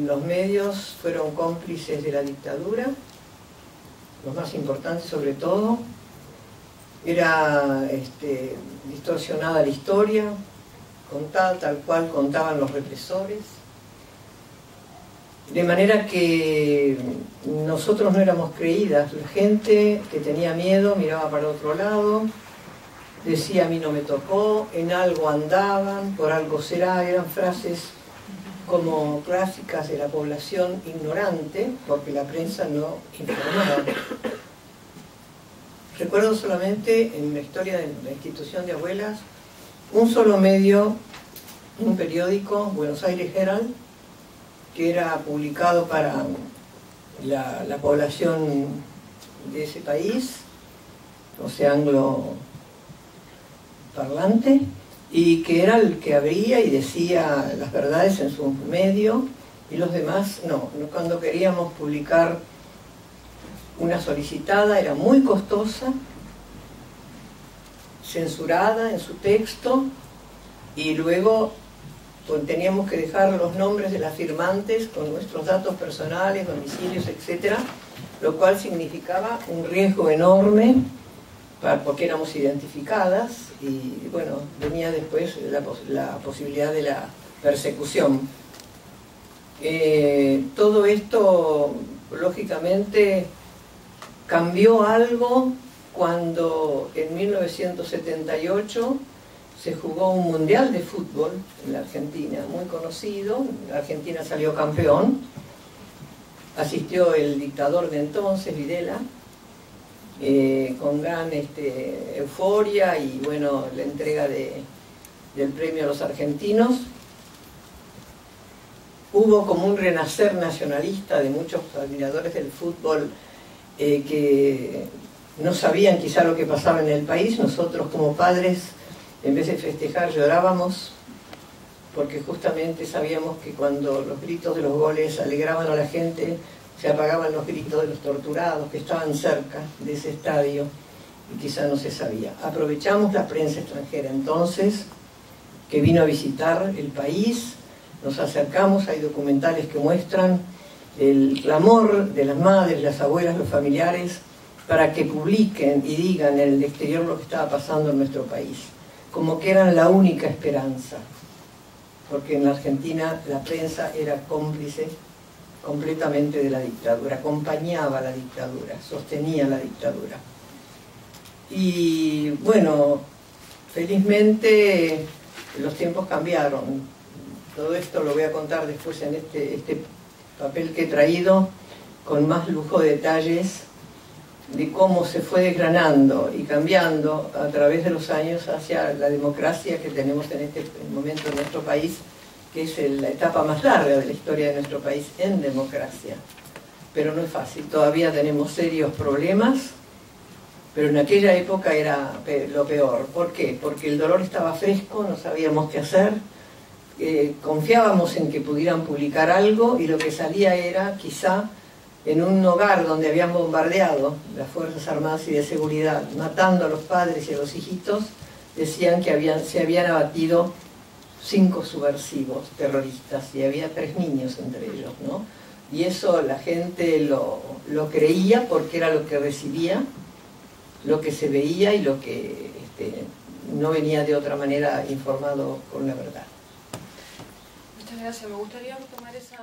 los medios fueron cómplices de la dictadura, los más importantes sobre todo. Era distorsionada la historia, contada tal cual contaban los represores, de manera que nosotros no éramos creídas. La gente que tenía miedo miraba para otro lado, decía: a mí no me tocó, en algo andaban, por algo será. Eran frases como clásicas de la población ignorante, porque la prensa no informaba. Recuerdo solamente en la historia de la institución de abuelas un solo medio, un periódico, Buenos Aires Herald, que era publicado para la población de ese país, o sea, angloparlante, y que era el que abría y decía las verdades en su medio, y los demás no. Cuando queríamos publicar una solicitada era muy costosa, censurada en su texto, y luego teníamos que dejar los nombres de las firmantes con nuestros datos personales, domicilios, etc., lo cual significaba un riesgo enorme porque éramos identificadas, y bueno, venía después la posibilidad de la persecución. Todo esto, lógicamente, cambió algo cuando en 1978 se jugó un mundial de fútbol en la Argentina, muy conocido. La Argentina salió campeón, asistió el dictador de entonces, Videla, con gran euforia, y bueno, la entrega del premio a los argentinos. Hubo como un renacer nacionalista de muchos admiradores del fútbol que no sabían quizá lo que pasaba en el país. Nosotros como padres, en vez de festejar, llorábamos, porque justamente sabíamos que cuando los gritos de los goles alegraban a la gente, se apagaban los gritos de los torturados que estaban cerca de ese estadio, y quizá no se sabía. Aprovechamos la prensa extranjera entonces, que vino a visitar el país, nos acercamos, hay documentales que muestran el clamor de las madres, las abuelas, los familiares, para que publiquen y digan en el exterior lo que estaba pasando en nuestro país, como que eran la única esperanza, porque en la Argentina la prensa era cómplice completamente de la dictadura, acompañaba la dictadura, sostenía la dictadura. Y bueno, felizmente los tiempos cambiaron. Todo esto lo voy a contar después en este papel que he traído, con más lujo de detalles, de cómo se fue desgranando y cambiando a través de los años hacia la democracia que tenemos en este momento en nuestro país, que es la etapa más larga de la historia de nuestro país en democracia. Pero no es fácil, todavía tenemos serios problemas, pero en aquella época era lo peor. ¿Por qué? Porque el dolor estaba fresco, no sabíamos qué hacer, confiábamos en que pudieran publicar algo, y lo que salía era quizá en un hogar donde habían bombardeado las Fuerzas Armadas y de Seguridad, matando a los padres y a los hijitos, decían que se habían abatido 5 subversivos terroristas, y había 3 niños entre ellos, ¿no? Y eso la gente lo creía, porque era lo que recibía, lo que se veía, y lo que no venía de otra manera informado con la verdad. Muchas gracias. Me gustaría retomar esa...